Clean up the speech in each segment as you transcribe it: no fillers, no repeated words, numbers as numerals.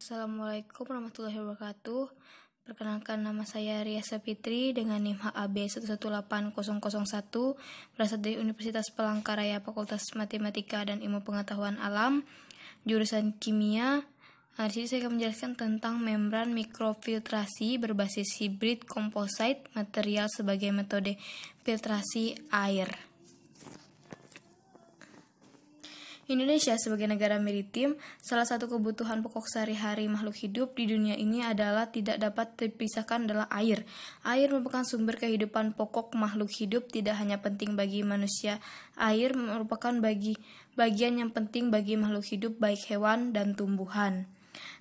Assalamualaikum warahmatullahi wabarakatuh. Perkenalkan, nama saya Ria Sapitri dengan NIM HAB 118001, berasal dari Universitas Palangkaraya, Fakultas Matematika dan Ilmu Pengetahuan Alam, jurusan Kimia. Di sini saya akan menjelaskan tentang membran mikrofiltrasi berbasis hibrid composite material sebagai metode filtrasi air. Indonesia sebagai negara maritim, salah satu kebutuhan pokok sehari-hari makhluk hidup di dunia ini adalah tidak dapat terpisahkan adalah air. Air merupakan sumber kehidupan pokok makhluk hidup, tidak hanya penting bagi manusia. Air merupakan bagian yang penting bagi makhluk hidup, baik hewan dan tumbuhan.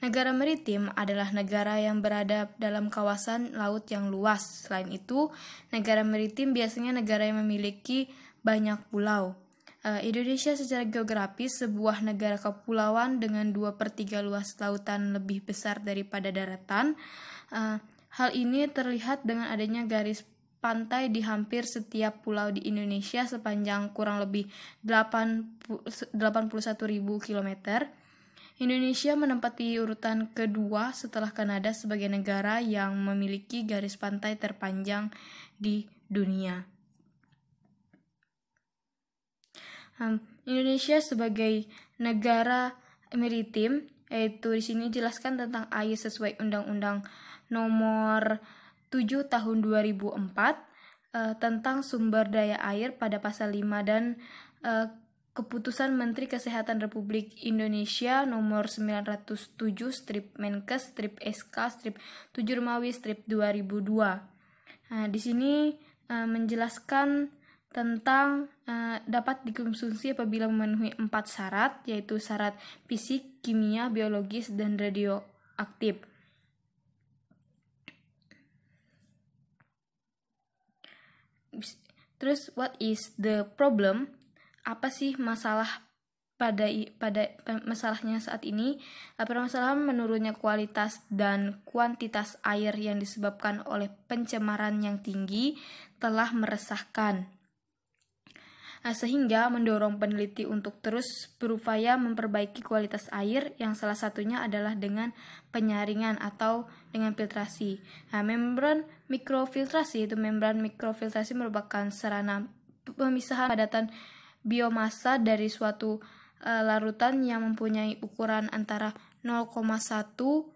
Negara maritim adalah negara yang berada dalam kawasan laut yang luas. Selain itu, negara maritim biasanya negara yang memiliki banyak pulau. Indonesia secara geografis sebuah negara kepulauan dengan 2/3 luas lautan lebih besar daripada daratan. Hal ini terlihat dengan adanya garis pantai di hampir setiap pulau di Indonesia sepanjang kurang lebih 81.000 km. Indonesia menempati urutan kedua setelah Kanada sebagai negara yang memiliki garis pantai terpanjang di dunia. Indonesia sebagai negara maritim, yaitu di sini jelaskan tentang air sesuai Undang-Undang Nomor 7 Tahun 2004 tentang sumber daya air pada pasal 5 dan Keputusan Menteri Kesehatan Republik Indonesia Nomor 907/Menkes/SK/7 Romawi/2002. Di sini menjelaskan tentang dapat dikonsumsi apabila memenuhi 4 syarat, yaitu syarat fisik, kimia, biologis, dan radioaktif. Terus, what is the problem? Apa sih masalah pada masalahnya saat ini? Permasalahan menurunnya kualitas dan kuantitas air yang disebabkan oleh pencemaran yang tinggi telah meresahkan. Sehingga mendorong peneliti untuk terus berupaya memperbaiki kualitas air, yang salah satunya adalah dengan penyaringan atau dengan filtrasi. Membran mikrofiltrasi merupakan sarana pemisahan padatan biomasa dari suatu larutan yang mempunyai ukuran antara 0,1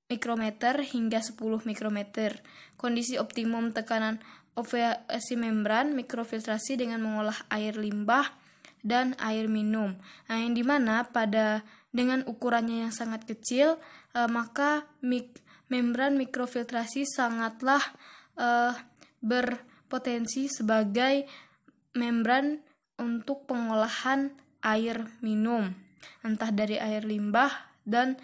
mikrometer hingga 10 mikrometer. Kondisi optimum tekanan operasi membran mikrofiltrasi dengan mengolah air limbah dan air minum. Yang dimana dengan ukurannya yang sangat kecil, maka membran mikrofiltrasi sangatlah berpotensi sebagai membran untuk pengolahan air minum, entah dari air limbah dan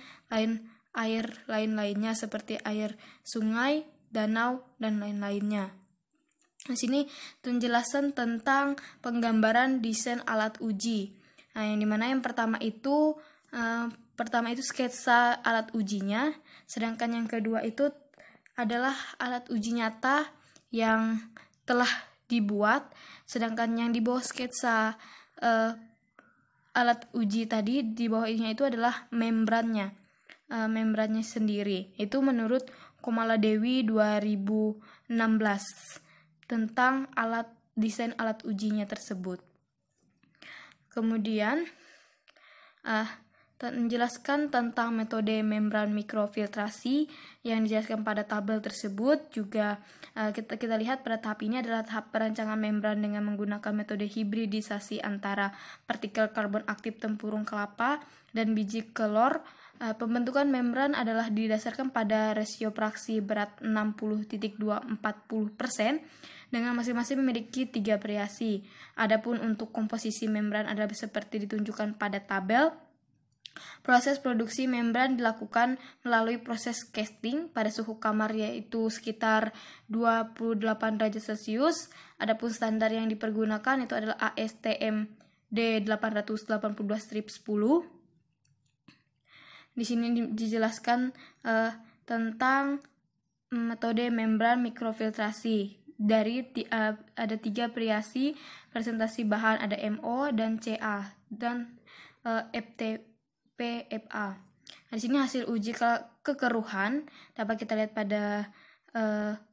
air lain-lainnya seperti air sungai, danau, dan lain-lainnya. Di sini penjelasan tentang penggambaran desain alat uji. Yang dimana yang pertama itu sketsa alat ujinya, sedangkan yang kedua itu adalah alat uji nyata yang telah dibuat, sedangkan yang di bawah sketsa alat uji tadi, di bawahnya itu adalah membrannya sendiri. Itu menurut Komaladewi 2016 tentang desain alat ujinya tersebut. Kemudian menjelaskan tentang metode membran mikrofiltrasi yang dijelaskan pada tabel tersebut. Juga kita lihat pada tahap ini adalah tahap perancangan membran dengan menggunakan metode hibridisasi antara partikel karbon aktif tempurung kelapa dan biji kelor. Pembentukan membran adalah didasarkan pada rasio fraksi berat 60.240% dengan masing-masing memiliki 3 variasi. Adapun untuk komposisi membran adalah seperti ditunjukkan pada tabel. Proses produksi membran dilakukan melalui proses casting pada suhu kamar, yaitu sekitar 28 derajat Celcius. Adapun standar yang dipergunakan itu adalah ASTM D882-10. Di sini dijelaskan tentang metode membran mikrofiltrasi. Ada 3 variasi presentasi bahan, ada MO dan CA dan FTP FA. Di sini hasil uji kekeruhan dapat kita lihat pada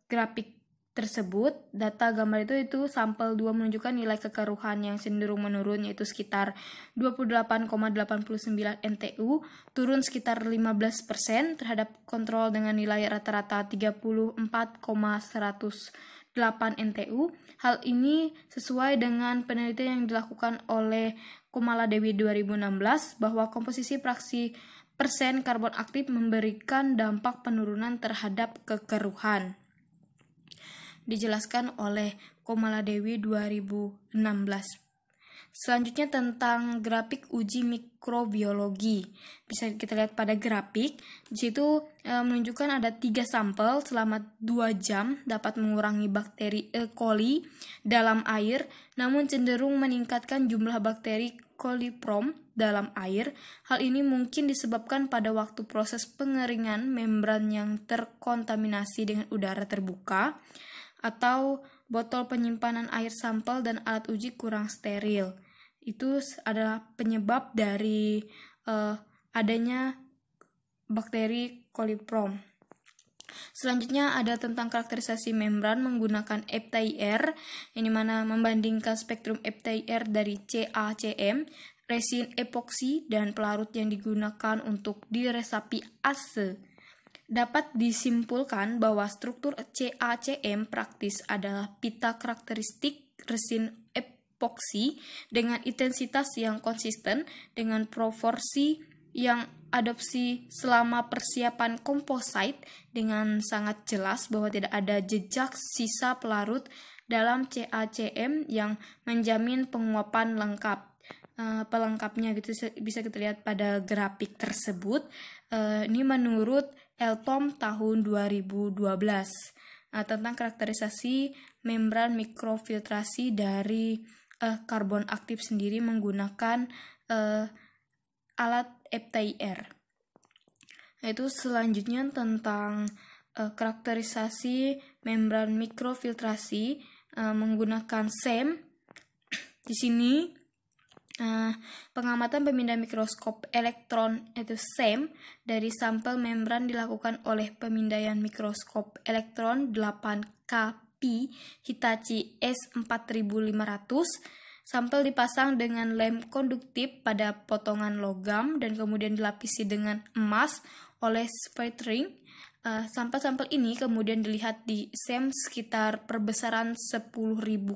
grafik tersebut. Data gambar itu sampel 2 menunjukkan nilai kekeruhan yang cenderung menurun, yaitu sekitar 28,89 NTU, turun sekitar 15% terhadap kontrol dengan nilai rata-rata 34,108 NTU. Hal ini sesuai dengan penelitian yang dilakukan oleh Komaladewi 2016 bahwa komposisi fraksi persen karbon aktif memberikan dampak penurunan terhadap kekeruhan. Dijelaskan oleh Komaladewi 2016. Selanjutnya tentang grafik uji mikrobiologi. Bisa kita lihat pada grafik. Di situ menunjukkan ada 3 sampel selama 2 jam dapat mengurangi bakteri E. coli dalam air, namun cenderung meningkatkan jumlah bakteri coliform dalam air. Hal ini mungkin disebabkan pada waktu proses pengeringan membran yang terkontaminasi dengan udara terbuka, atau botol penyimpanan air sampel dan alat uji kurang steril. Itu adalah penyebab dari adanya bakteri coliform. Selanjutnya ada tentang karakterisasi membran menggunakan FTIR, ini mana membandingkan spektrum FTIR dari CaCm, resin epoksi, dan pelarut yang digunakan untuk diresapi ase. Dapat disimpulkan bahwa struktur CaCm praktis adalah pita karakteristik resin epoksi dengan intensitas yang konsisten dengan proporsi yang adopsi selama persiapan komposit, dengan sangat jelas bahwa tidak ada jejak sisa pelarut dalam CaCm yang menjamin penguapan lengkap. Pelengkapnya bisa kita lihat pada grafik tersebut. Ini menurut Eltom tahun 2012 tentang karakterisasi membran mikrofiltrasi dari karbon aktif sendiri menggunakan alat FTIR. Itu selanjutnya tentang karakterisasi membran mikrofiltrasi menggunakan SEM. Di sini pengamatan pemindah mikroskop elektron itu SEM dari sampel membran dilakukan oleh pemindaian mikroskop elektron 8Kp Hitachi S4500. Sampel dipasang dengan lem konduktif pada potongan logam dan kemudian dilapisi dengan emas oleh sputtering. Sampel-sampel ini kemudian dilihat di SEM sekitar perbesaran 10.000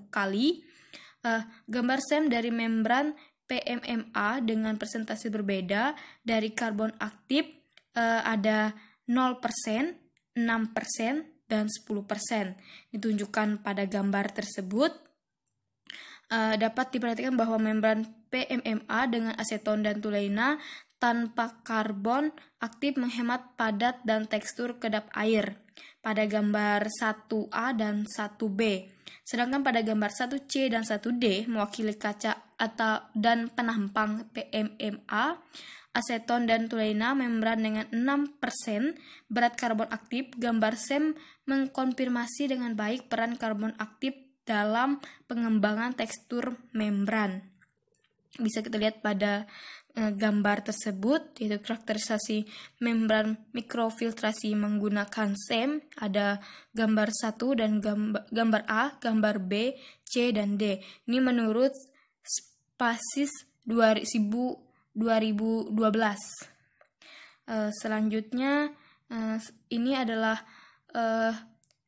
kali. Gambar SEM dari membran PMMA dengan presentasi berbeda dari karbon aktif ada 0%, 6%, dan 10%. Ditunjukkan pada gambar tersebut. Dapat diperhatikan bahwa membran PMMA dengan aseton dan tulena tanpa karbon aktif menghemat padat dan tekstur kedap air pada gambar 1A dan 1B. Sedangkan pada gambar 1C dan 1D mewakili kaca dan penampang PMMA, aseton dan tulena membran dengan 6% berat karbon aktif. Gambar SEM mengkonfirmasi dengan baik peran karbon aktif dalam pengembangan tekstur membran. Bisa kita lihat pada gambar tersebut, yaitu karakterisasi membran mikrofiltrasi menggunakan SEM. Ada gambar 1 dan gambar A, gambar B, C, dan D. Ini menurut Spasis 2012. Selanjutnya ini adalah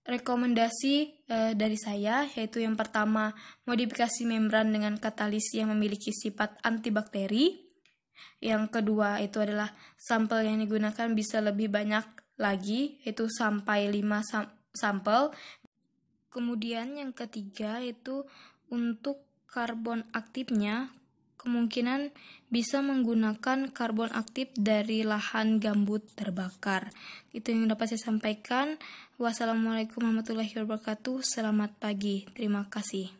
rekomendasi dari saya, yaitu yang pertama, modifikasi membran dengan katalis yang memiliki sifat antibakteri. Yang kedua itu adalah sampel yang digunakan bisa lebih banyak lagi, yaitu sampai 5 sampel. Kemudian yang ketiga itu untuk karbon aktifnya, kemungkinan bisa menggunakan karbon aktif dari lahan gambut terbakar. Itu yang dapat saya sampaikan. Wassalamualaikum warahmatullahi wabarakatuh. Selamat pagi. Terima kasih.